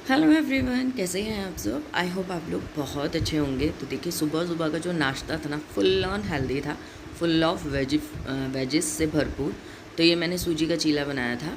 Hello everyone, कैसे हैं आप सब। आई होप आप लोग बहुत अच्छे होंगे। तो देखिए, सुबह सुबह का जो नाश्ता था ना, फुल ऑन हेल्दी था, फुल ऑफ वेजिस से भरपूर। तो ये मैंने सूजी का चीला बनाया था।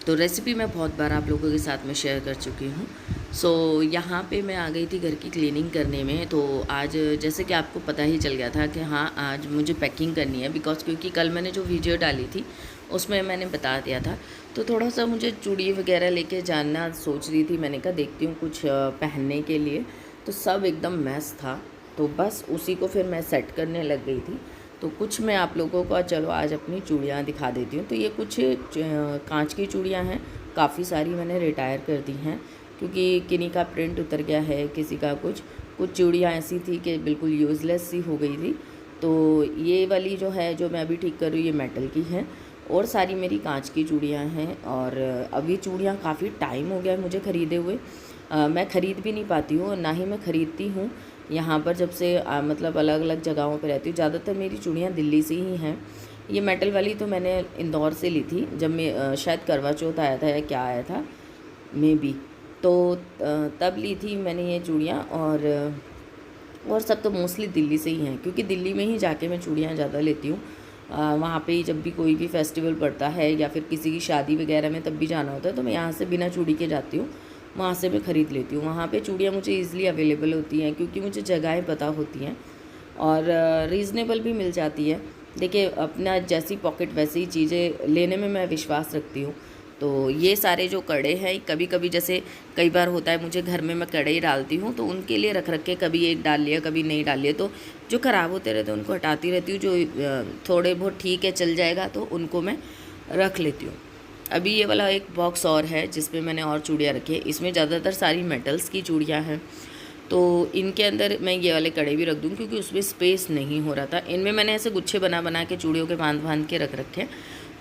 तो रेसिपी मैं बहुत बार आप लोगों के साथ में शेयर कर चुकी हूँ। सो यहाँ पे मैं आ गई थी घर की क्लीनिंग करने में। तो आज जैसे कि आपको पता ही चल गया था कि हाँ, आज मुझे पैकिंग करनी है, बिकॉज क्योंकि कल मैंने जो वीडियो डाली थी उसमें मैंने बता दिया था। तो थोड़ा सा मुझे चूड़ी वगैरह लेके जाना सोच रही थी। मैंने कहा देखती हूँ कुछ पहनने के लिए। तो सब एकदम मैस था, तो बस उसी को फिर मैं सेट करने लग गई थी। तो कुछ मैं आप लोगों को चलो आज अपनी चूड़ियाँ दिखा देती हूँ। तो ये कुछ कांच की चूड़ियाँ हैं। काफ़ी सारी मैंने रिटायर कर दी हैं, क्योंकि किन्हीं का प्रिंट उतर गया है, किसी का कुछ कुछ चूड़ियाँ ऐसी थी कि बिल्कुल यूज़लेस सी हो गई थी। तो ये वाली जो है, जो मैं अभी ठीक कर रही हूँ, ये मेटल की है और सारी मेरी कांच की चूड़ियाँ हैं। और अभी चूड़ियाँ काफ़ी टाइम हो गया है मुझे ख़रीदे हुए। मैं ख़रीद भी नहीं पाती हूँ और ना ही मैं ख़रीदती हूँ यहाँ पर। जब से मतलब अलग अलग जगहों पर रहती हूँ, ज़्यादातर मेरी चूड़ियाँ दिल्ली से ही हैं। ये मेटल वाली तो मैंने इंदौर से ली थी, जब मैं शायद करवा चौथ आया था या क्या आया था, मे बी। तो तब ली थी मैंने ये चूड़ियाँ। और सब तो मोस्टली दिल्ली से ही हैं, क्योंकि दिल्ली में ही जाके मैं चूड़ियाँ ज़्यादा लेती हूँ। वहाँ पे ही जब भी कोई भी फेस्टिवल पड़ता है या फिर किसी की शादी वगैरह में तब भी जाना होता है, तो मैं यहाँ से बिना चूड़ी के जाती हूँ, वहाँ से मैं ख़रीद लेती हूँ। वहाँ पे चूड़ियाँ मुझे ईज़िली अवेलेबल होती हैं, क्योंकि मुझे जगहें पता होती हैं और रीज़नेबल भी मिल जाती है। देखिए, अपना जैसी पॉकेट वैसी ही चीज़ें लेने में मैं विश्वास रखती हूँ। तो ये सारे जो कड़े हैं, कभी कभी जैसे कई बार होता है मुझे घर में, मैं कड़े ही डालती हूँ, तो उनके लिए रख रख के कभी एक डाल लिया कभी नहीं डाल लिया, तो जो ख़राब होते रहते हैं उनको हटाती रहती हूँ। जो थोड़े बहुत ठीक है चल जाएगा तो उनको मैं रख लेती हूँ। अभी ये वाला एक बॉक्स और है जिसमें मैंने और चूड़ियाँ रखी है। इसमें ज़्यादातर सारी मेटल्स की चूड़ियाँ हैं। तो इनके अंदर मैं ये वाले कड़े भी रख दूँ, क्योंकि उसमें स्पेस नहीं हो रहा था। इनमें मैंने ऐसे गुच्छे बना बना के चूड़ियों के बांध बांध के रख रखे हैं।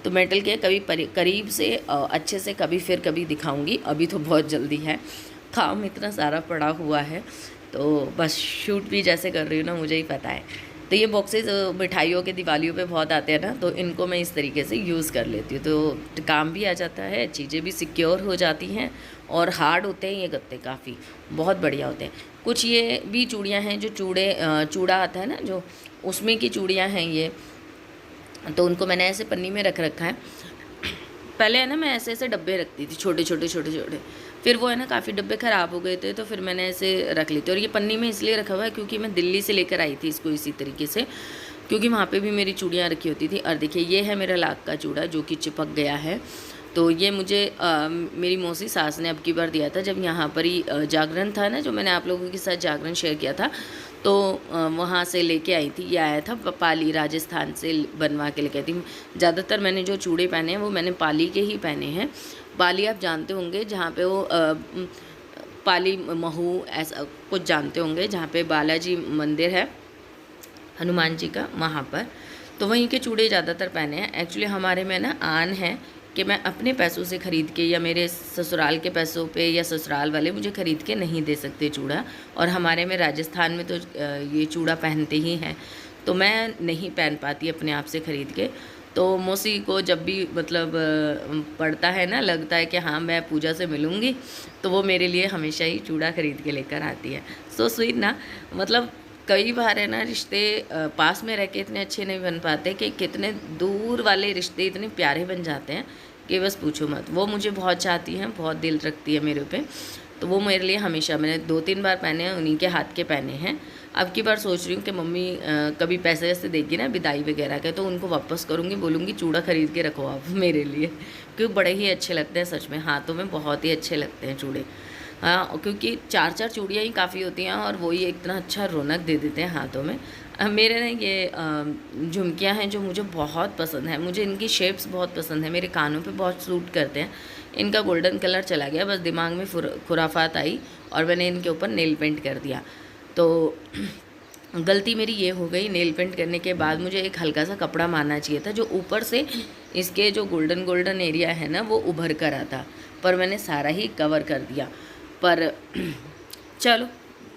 तो मेटल के कभी करीब से अच्छे से कभी फिर कभी दिखाऊंगी। अभी तो बहुत जल्दी है, काम इतना सारा पड़ा हुआ है, तो बस शूट भी जैसे कर रही हूँ ना, मुझे ही पता है। तो ये बॉक्सेस मिठाइयों के दिवालियों पे बहुत आते हैं ना, तो इनको मैं इस तरीके से यूज़ कर लेती हूँ। तो काम भी आ जाता है, चीज़ें भी सिक्योर हो जाती हैं। और हार्ड होते हैं ये गत्ते, काफ़ी बहुत बढ़िया होते हैं। कुछ ये भी चूड़ियाँ हैं जो चूड़ा आता है ना, जो उसमें की चूड़ियाँ हैं ये। तो उनको मैंने ऐसे पन्नी में रख रखा है। पहले है ना, मैं ऐसे ऐसे डब्बे रखती थी, छोटे छोटे छोटे छोटे। फिर वो है ना, काफ़ी डब्बे ख़राब हो गए थे, तो फिर मैंने ऐसे रख ली थी। और ये पन्नी में इसलिए रखा हुआ है क्योंकि मैं दिल्ली से लेकर आई थी इसको इसी तरीके से, क्योंकि वहाँ पे भी मेरी चूड़ियाँ रखी होती थी। और देखिए, ये है मेरा लाख का चूड़ा जो कि चिपक गया है। तो ये मुझे मेरी मौसी सास ने अब की बार दिया था, जब यहाँ पर ही जागरण था ना, जो मैंने आप लोगों के साथ जागरण शेयर किया था। तो वहाँ से लेके आई थी। ये आया था पाली, राजस्थान से बनवा के लेके आई थी। ज़्यादातर मैंने जो चूड़े पहने हैं वो मैंने पाली के ही पहने हैं। पाली आप जानते होंगे, जहाँ पे वो पाली महू ऐसा कुछ जानते होंगे, जहाँ पे बालाजी मंदिर है हनुमान जी का, वहाँ पर। तो वहीं के चूड़े ज़्यादातर पहने हैं। एक्चुअली हमारे में ना आन है कि मैं अपने पैसों से ख़रीद के, या मेरे ससुराल के पैसों पे, या ससुराल वाले मुझे ख़रीद के नहीं दे सकते चूड़ा। और हमारे में राजस्थान में तो ये चूड़ा पहनते ही हैं, तो मैं नहीं पहन पाती अपने आप से ख़रीद के। तो मौसी को जब भी मतलब पड़ता है ना, लगता है कि हाँ मैं पूजा से मिलूँगी, तो वो मेरे लिए हमेशा ही चूड़ा ख़रीद के लेकर आती है। सो स्वीट ना। मतलब कई बार है ना, रिश्ते पास में रह के इतने अच्छे नहीं बन पाते, कि कितने दूर वाले रिश्ते इतने प्यारे बन जाते हैं कि बस पूछो मत। वो मुझे बहुत चाहती हैं, बहुत दिल रखती है मेरे पे। तो वो मेरे लिए हमेशा, मैंने 2-3 बार पहने हैं, उन्हीं के हाथ के पहने हैं। अब की बार सोच रही हूँ कि मम्मी कभी पैसे वैसे देगी ना विदाई वगैरह के, तो उनको वापस करूँगी, बोलूँगी चूड़ा ख़रीद के रखो आप मेरे लिए, क्योंकि बड़े ही अच्छे लगते हैं सच में, हाथों में बहुत ही अच्छे लगते हैं चूड़े। हाँ, क्योंकि 4-4 चूड़ियाँ ही काफ़ी होती हैं और वही इतना अच्छा रौनक दे देते हैं हाथों में। मेरे ना ये झुमकियाँ हैं जो मुझे बहुत पसंद है, मुझे इनकी शेप्स बहुत पसंद है, मेरे कानों पे बहुत सूट करते हैं। इनका गोल्डन कलर चला गया, बस दिमाग में खुराफात आई और मैंने इनके ऊपर नेल पेंट कर दिया। तो गलती मेरी ये हो गई, नेल पेंट करने के बाद मुझे एक हल्का सा कपड़ा मारना चाहिए था, जो ऊपर से इसके जो गोल्डन गोल्डन एरिया है ना, वो उभर कर आता, पर मैंने सारा ही कवर कर दिया। पर चलो,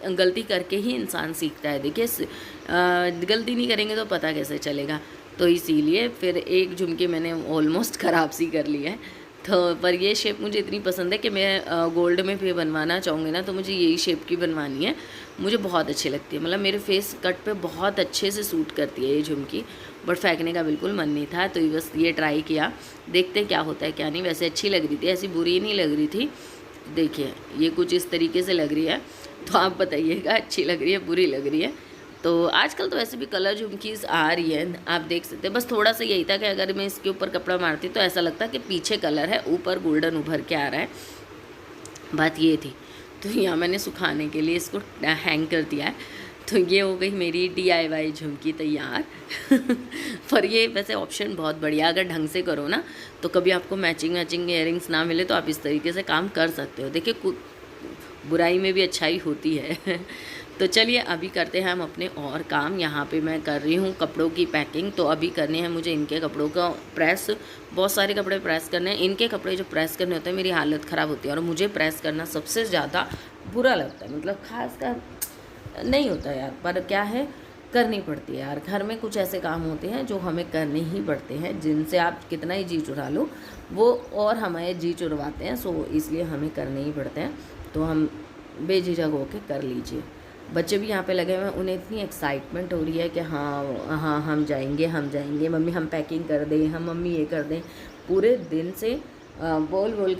गलती करके ही इंसान सीखता है। देखिए, गलती नहीं करेंगे तो पता कैसे चलेगा। तो इसीलिए फिर एक झुमकी मैंने ऑलमोस्ट ख़राब सी कर ली है। तो पर ये शेप मुझे इतनी पसंद है कि मैं गोल्ड में भी बनवाना चाहूँगी ना तो मुझे यही शेप की बनवानी है। मुझे बहुत अच्छी लगती है, मतलब मेरे फेस कट पे बहुत अच्छे से सूट करती है ये झुमकी। बट फेंकने का बिल्कुल मन नहीं था, तो बस ये ट्राई किया, देखते क्या होता है क्या नहीं। वैसे अच्छी लग रही थी, ऐसी बुरी नहीं लग रही थी। देखिए ये कुछ इस तरीके से लग रही है, तो आप बताइएगा अच्छी लग रही है बुरी लग रही है। तो आजकल तो वैसे भी कलर झुमकीज़ आ रही है, आप देख सकते हैं। बस थोड़ा सा यही था कि अगर मैं इसके ऊपर कपड़ा मारती तो ऐसा लगता कि पीछे कलर है, ऊपर गोल्डन उभर के आ रहा है, बात ये थी। तो यहाँ मैंने सुखाने के लिए इसको हैंग कर दिया है। तो ये हो गई मेरी DIY झुमकी तैयार। पर ये वैसे ऑप्शन बहुत बढ़िया, अगर ढंग से करो ना तो कभी आपको मैचिंग इयररिंग्स ना मिले तो आप इस तरीके से काम कर सकते हो। देखिए बुराई में भी अच्छाई होती है। तो चलिए अभी करते हैं हम अपने और काम। यहाँ पे मैं कर रही हूँ कपड़ों की पैकिंग। तो अभी करने हैं मुझे इनके कपड़ों का प्रेस। बहुत सारे कपड़े प्रेस करने हैं। इनके कपड़े जो प्रेस करने होते हैं मेरी हालत ख़राब होती है, और मुझे प्रेस करना सबसे ज़्यादा बुरा लगता है। मतलब खास कर नहीं होता यार, पर क्या है करनी पड़ती है यार। घर में कुछ ऐसे काम होते हैं जो हमें करने ही पड़ते हैं, जिनसे आप कितना ही जी चुरा लो वो और हमें जी चुरवाते हैं। सो इसलिए हमें करने ही पड़ते हैं, तो हम बेझिझक होकर कर लीजिए। बच्चे भी यहाँ पे लगे हुए हैं, उन्हें इतनी एक्साइटमेंट हो रही है कि हाँ हाँ हम जाएंगे मम्मी, हम पैकिंग कर दें, हम मम्मी ये कर दें। पूरे दिन से बोल बोल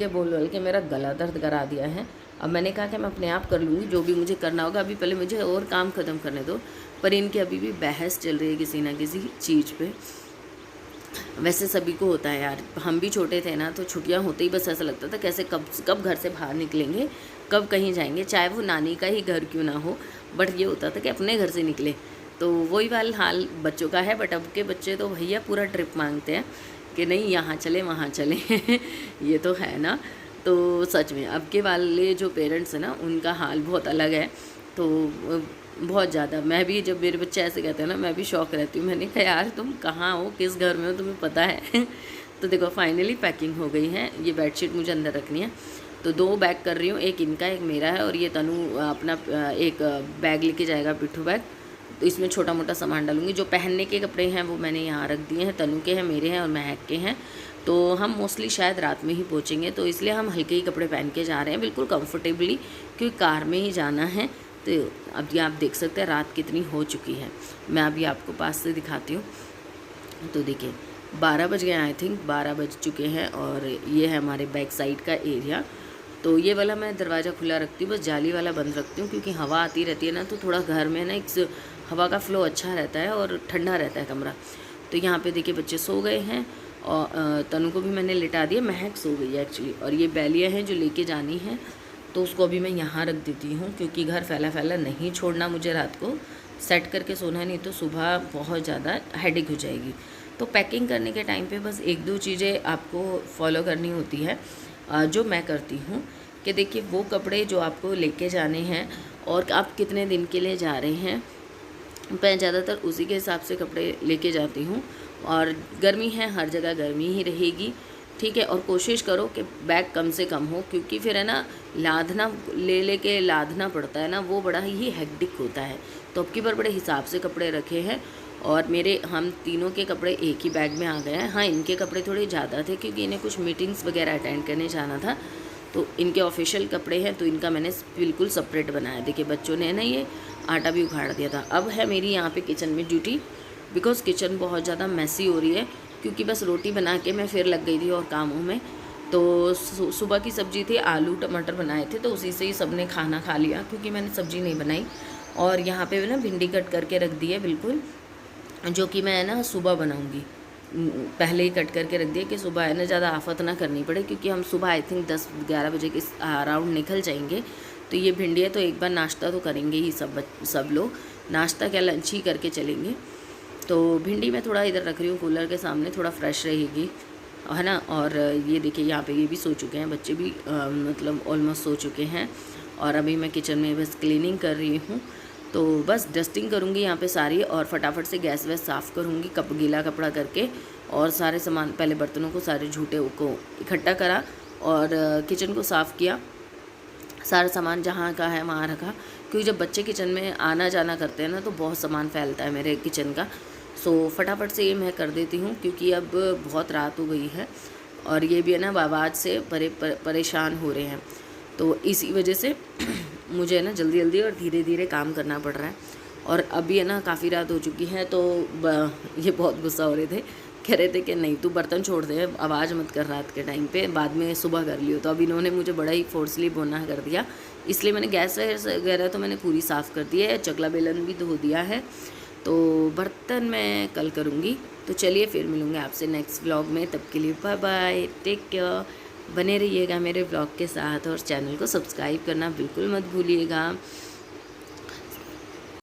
के मेरा गला दर्द करा दिया है। अब मैंने कहा कि मैं अपने आप कर लूँगी जो भी मुझे करना होगा, अभी पहले मुझे और काम ख़त्म करने दो। पर इनकी अभी भी बहस चल रही है किसी ना किसी चीज़ पे। वैसे सभी को होता है यार, हम भी छोटे थे ना तो छुट्टियां होते ही बस ऐसा लगता था कैसे कब घर से बाहर निकलेंगे, कब कहीं जाएंगे, चाहे वो नानी का ही घर क्यों ना हो। बट ये होता था कि अपने घर से निकले। तो वही वाला हाल बच्चों का है। बट अब के बच्चे तो भैया पूरा ट्रिप मांगते हैं कि नहीं यहाँ चले वहाँ चले। ये तो है ना। तो सच में अब के वाले जो पेरेंट्स हैं ना उनका हाल बहुत अलग है। तो बहुत ज़्यादा मैं भी, जब मेरे बच्चे ऐसे कहते हैं ना मैं भी शौक रहती हूँ। मैंने कहा यार तुम कहाँ हो, किस घर में हो, तुम्हें पता है। तो देखो फाइनली पैकिंग हो गई है। ये बेडशीट मुझे अंदर रखनी है, तो 2 बैग कर रही हूँ, एक इनका एक मेरा है। और ये तनु अपना एक बैग लेके जाएगा, पिट्ठू बैग। तो इसमें छोटा मोटा सामान डालूंगी। जो पहनने के कपड़े हैं वो मैंने यहाँ रख दिए हैं, तनु के हैं, मेरे हैं और महक के हैं। तो हम मोस्टली शायद रात में ही पहुँचेंगे, तो इसलिए हम हल्के ही कपड़े पहन के जा रहे हैं, बिल्कुल कंफर्टेबली, क्योंकि कार में ही जाना है। तो अभी आप देख सकते हैं रात कितनी हो चुकी है। मैं अभी आपको पास से दिखाती हूँ। तो देखिए 12 बज गए, आई थिंक 12 बज चुके हैं। और ये है हमारे बैक साइड का एरिया। तो ये वाला मैं दरवाज़ा खुला रखती हूँ, बस जाली वाला बंद रखती हूँ, क्योंकि हवा आती रहती है ना, तो थोड़ा घर में ना एक हवा का फ्लो अच्छा रहता है और ठंडा रहता है कमरा। तो यहाँ पे देखिए बच्चे सो गए हैं, और तनु को भी मैंने लिटा दिया, महक सो गई है एक्चुअली। और ये बैलियाँ हैं जो लेके जानी है, तो उसको अभी मैं यहाँ रख देती हूँ, क्योंकि घर फैला फैला नहीं छोड़ना मुझे। रात को सेट करके सोना है, नहीं तो सुबह बहुत ज़्यादा हेडेक हो जाएगी। तो पैकिंग करने के टाइम पे बस 1-2 चीज़ें आपको फॉलो करनी होती है, जो मैं करती हूँ। कि देखिए वो कपड़े जो आपको लेके जाने हैं और आप कितने दिन के लिए जा रहे हैं, मैं ज़्यादातर उसी के हिसाब से कपड़े लेके जाती हूँ। और गर्मी है, हर जगह गर्मी ही रहेगी, ठीक है। और कोशिश करो कि बैग कम से कम हो, क्योंकि फिर है ना लादना ले लादना पड़ता है ना, वो बड़ा ही हेक्टिक होता है। तो अब की बार बड़े हिसाब से कपड़े रखे हैं। और हम तीनों के कपड़े एक ही बैग में आ गए हैं। हाँ इनके कपड़े थोड़े ज़्यादा थे, क्योंकि इन्हें कुछ मीटिंग्स वगैरह अटेंड करने जाना था, तो इनके ऑफिशियल कपड़े हैं, तो इनका मैंने बिल्कुल सेपरेट बनाया। देखिए बच्चों ने ना ये आटा भी उखाड़ दिया था। अब है मेरी यहाँ पे किचन में ड्यूटी, बिकॉज़ किचन बहुत ज़्यादा मैसी हो रही है, क्योंकि बस रोटी बना के मैं फिर लग गई थी और कामों में। तो सुबह की सब्ज़ी थी, आलू टमाटर बनाए थे, तो उसी से ही सब ने खाना खा लिया, क्योंकि मैंने सब्ज़ी नहीं बनाई। और यहाँ पे ना भिंडी कट करके रख दी है बिल्कुल, जो कि मैं ना सुबह बनाऊँगी। पहले ही कट करके रख दिया कि सुबह है ना ज़्यादा आफत ना करनी पड़े, क्योंकि हम सुबह आई थिंक 10-11 बजे के अराउंड निकल जाएंगे। तो ये भिंडी है, तो एक बार नाश्ता तो करेंगे ही सब लोग, नाश्ता क्या लंच ही करके चलेंगे। तो भिंडी मैं थोड़ा इधर रख रही हूँ कूलर के सामने, थोड़ा फ्रेश रहेगी, है ना। और ये देखिए यहाँ पे ये भी सो चुके हैं, बच्चे भी मतलब ऑलमोस्ट सो चुके हैं। और अभी मैं किचन में बस क्लीनिंग कर रही हूँ, तो बस डस्टिंग करूँगी यहाँ पे सारी, और फटाफट से गैस वैस साफ़ करूँगी, गीला कपड़ा करके। और सारे सामान, पहले बर्तनों को सारे झूठे को इकट्ठा करा, और किचन को साफ़ किया, सारा सामान जहाँ का है वहाँ रखा, क्योंकि जब बच्चे किचन में आना जाना करते हैं ना तो बहुत सामान फैलता है मेरे किचन का। सो फटाफट से ये मैं कर देती हूँ, क्योंकि अब बहुत रात हो गई है। और ये भी है ना आवाज़ से परेशान हो रहे हैं, तो इसी वजह से मुझे है ना जल्दी जल्दी और धीरे धीरे काम करना पड़ रहा है। और अभी है ना काफ़ी रात हो चुकी है, तो ये बहुत गुस्सा हो रहे थे, कह रहे थे कि नहीं तू बर्तन छोड़ दे, आवाज़ मत कर रात के टाइम पे, बाद में सुबह कर लियो। तो अब इन्होंने मुझे बड़ा ही फोर्सली बोलना कर दिया, इसलिए मैंने गैस वगैरह तो मैंने पूरी साफ़ कर दी है, चकला बेलन भी धो दिया है, तो बर्तन मैं कल करूँगी। तो चलिए फिर मिलूँगी आपसे नेक्स्ट व्लॉग में, तब के लिए बाय बाय, टेक केयर। बने रहिएगा मेरे व्लॉग के साथ और चैनल को सब्सक्राइब करना बिल्कुल मत भूलिएगा।